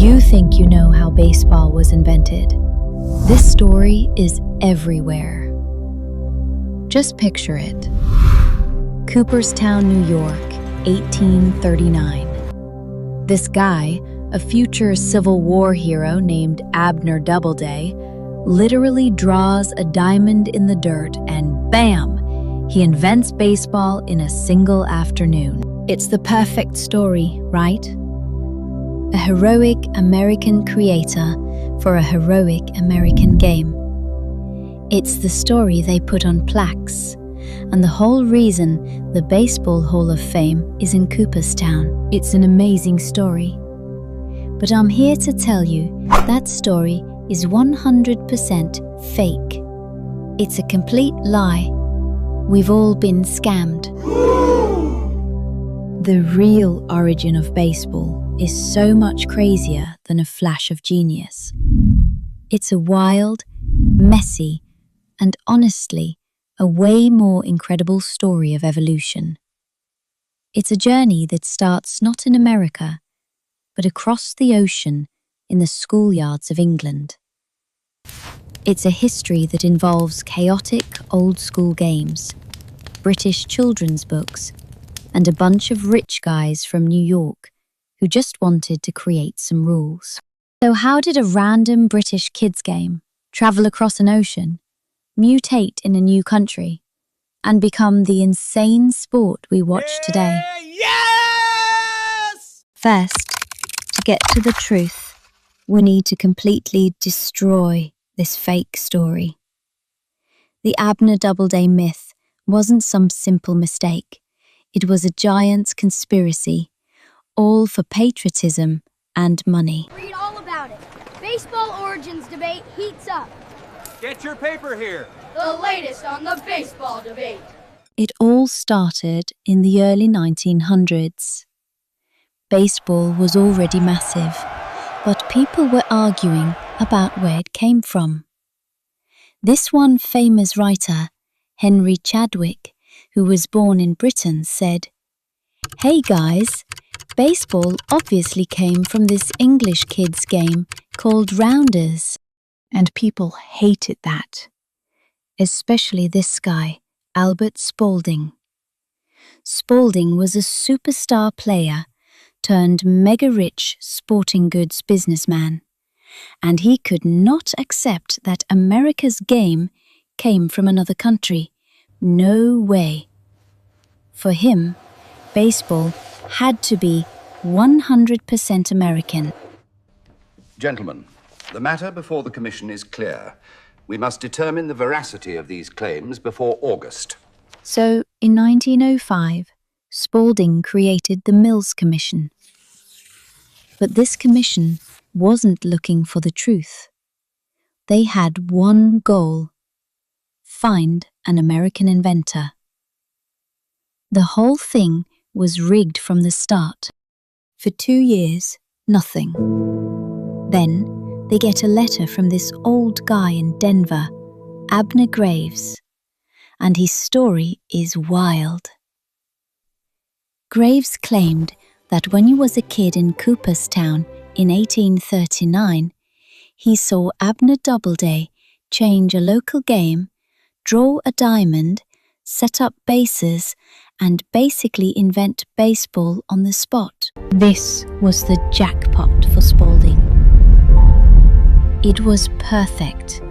You think you know how baseball was invented. This story is everywhere. Just picture it. Cooperstown, New York, 1839. This guy, a future Civil War hero named Abner Doubleday, literally draws a diamond in the dirt and bam! He invents baseball in a single afternoon. It's the perfect story, right? A heroic American creator for a heroic American game. It's the story they put on plaques, and the whole reason the Baseball Hall of Fame is in Cooperstown. It's an amazing story. But I'm here to tell you that story is 100% fake. It's a complete lie. We've all been scammed. The real origin of baseball is so much crazier than a flash of genius. It's a wild, messy, and honestly, a way more incredible story of evolution. It's a journey that starts not in America, but across the ocean in the schoolyards of England. It's a history that involves chaotic old-school games, British children's books, and a bunch of rich guys from New York who just wanted to create some rules. So how did a random British kids game travel across an ocean, mutate in a new country, and become the insane sport we watch today? Yes! First, to get to the truth, we need to completely destroy this fake story. The Abner Doubleday myth wasn't some simple mistake. It was a giant conspiracy, all for patriotism and money. Read all about it. Baseball origins debate heats up. Get your paper here. The latest on the baseball debate. It all started in the early 1900s. Baseball was already massive, but people were arguing about where it came from. This one famous writer, Henry Chadwick, who was born in Britain, said, "Hey guys, baseball obviously came from this English kids game called rounders." And people hated that. Especially this guy, Albert Spalding. Spalding was a superstar player turned mega-rich sporting goods businessman, and he could not accept that America's game came from another country. No way. For him, baseball had to be 100% American. Gentlemen, the matter before the Commission is clear. We must determine the veracity of these claims before August. So, in 1905, Spalding created the Mills Commission. But this commission wasn't looking for the truth. They had one goal: find an American inventor. The whole thing was rigged from the start. For 2 years, nothing. Then, they get a letter from this old guy in Denver, Abner Graves, and his story is wild. Graves claimed that when he was a kid in Cooperstown in 1839, he saw Abner Doubleday change a local game, draw a diamond, set up bases, and basically invent baseball on the spot. This was the jackpot for Spalding. It was perfect.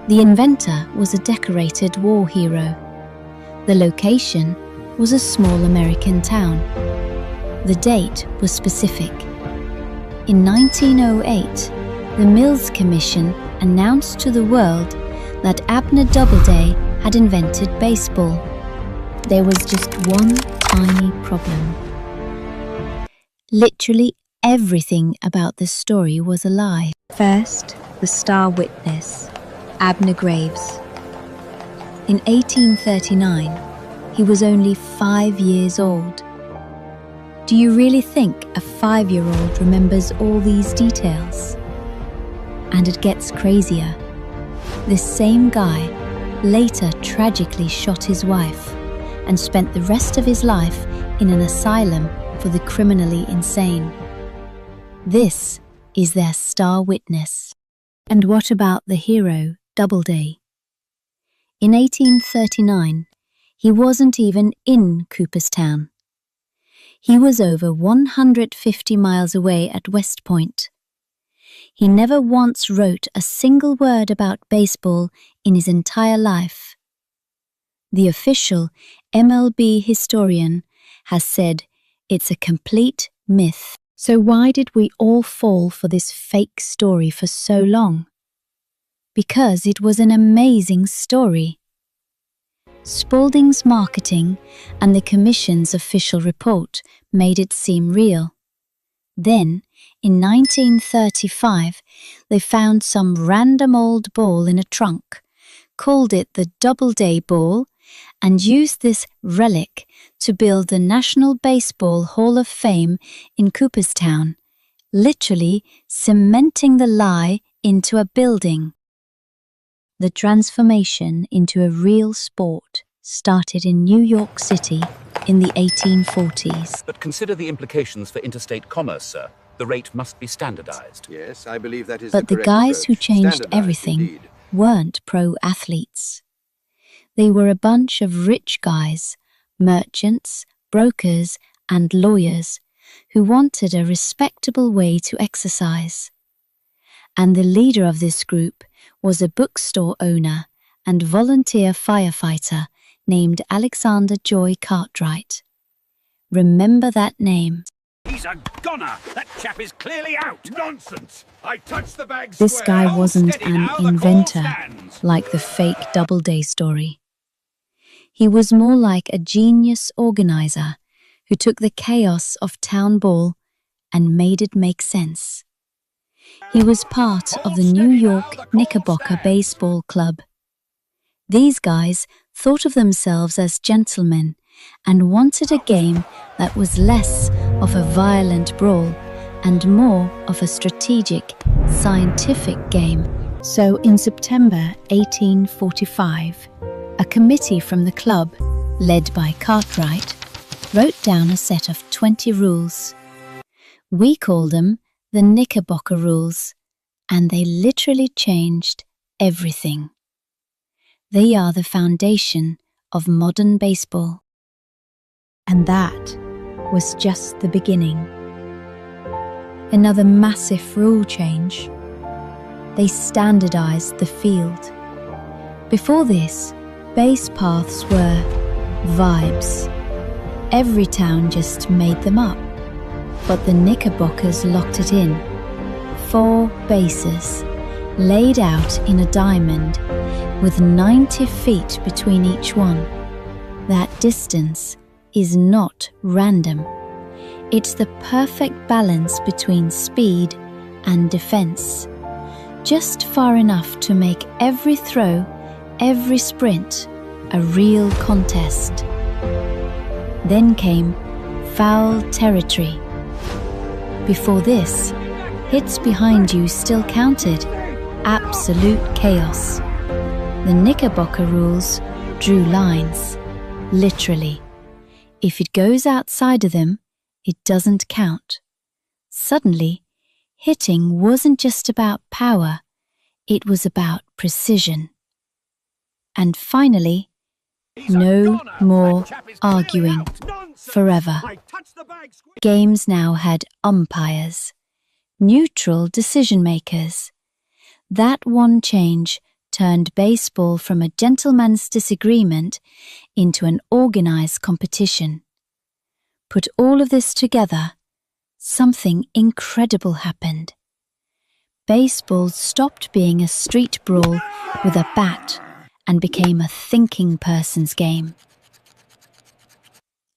The inventor was a decorated war hero. The location was a small American town. The date was specific. In 1908, the Mills Commission announced to the world that Abner Doubleday had invented baseball. There was just one tiny problem. Literally everything about this story was a lie. First, the star witness, Abner Graves. In 1839, he was only 5 years old. Do you really think a 5-year-old remembers all these details? And it gets crazier. This same guy later tragically shot his wife and spent the rest of his life in an asylum for the criminally insane. This is their star witness. And what about the hero, Doubleday? In 1839, he wasn't even in Cooperstown. He was over 150 miles away at West Point. He never once wrote a single word about baseball in his entire life. The official MLB historian has said it's a complete myth. So why did we all fall for this fake story for so long? Because it was an amazing story. Spalding's marketing and the Commission's official report made it seem real. Then, in 1935, they found some random old ball in a trunk, called it the Doubleday ball, and used this relic to build the National Baseball Hall of Fame in Cooperstown, literally cementing the lie into a building. The transformation into a real sport started in New York City in the 1840s. But consider the implications for interstate commerce, sir. The rate must be standardized. Yes, I believe that is But the correct guys who approach. changed Standardized, everything indeed. weren't pro-athletes. They were a bunch of rich guys, merchants, brokers, and lawyers who wanted a respectable way to exercise. And the leader of this group was a bookstore owner and volunteer firefighter named Alexander Joy Cartwright. Remember that name. He's a goner! That chap is clearly out! Nonsense! I touched the bag This square. guy Hold wasn't steady an now, the call inventor stands. like the fake Doubleday story. He was more like a genius organizer who took the chaos of town ball and made it make sense. He was part of the New York Knickerbocker Baseball Club. These guys thought of themselves as gentlemen and wanted a game that was less of a violent brawl and more of a strategic, scientific game. So in September 1845, a committee from the club, led by Cartwright, wrote down a set of 20 rules. We call them the Knickerbocker Rules, and they literally changed everything. They are the foundation of modern baseball. And that was just the beginning. Another massive rule change. They standardized the field. Before this, base paths were vibes. Every town just made them up. But the Knickerbockers locked it in. 4 bases, laid out in a diamond, with 90 feet between each one. That distance is not random. It's the perfect balance between speed and defense. Just far enough to make every throw, every sprint, a real contest. Then came foul territory. Before this, hits behind you still counted. Absolute chaos. The Knickerbocker rules drew lines, literally. If it goes outside of them, it doesn't count. Suddenly, hitting wasn't just about power, it was about precision. And finally, no more arguing forever. Games now had umpires, neutral decision makers. That one change turned baseball from a gentleman's disagreement into an organized competition. Put all of this together, something incredible happened. Baseball stopped being a street brawl with a bat and became a thinking person's game.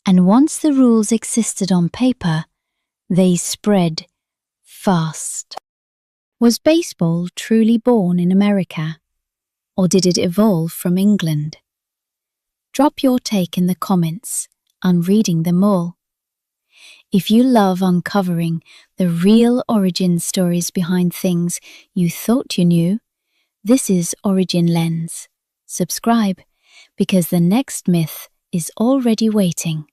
And once the rules existed on paper, they spread fast. Was baseball truly born in America, or did it evolve from England? Drop your take in the comments. I'm reading them all. If you love uncovering the real origin stories behind things you thought you knew, this is Origin Lens. Subscribe, because the next myth is already waiting.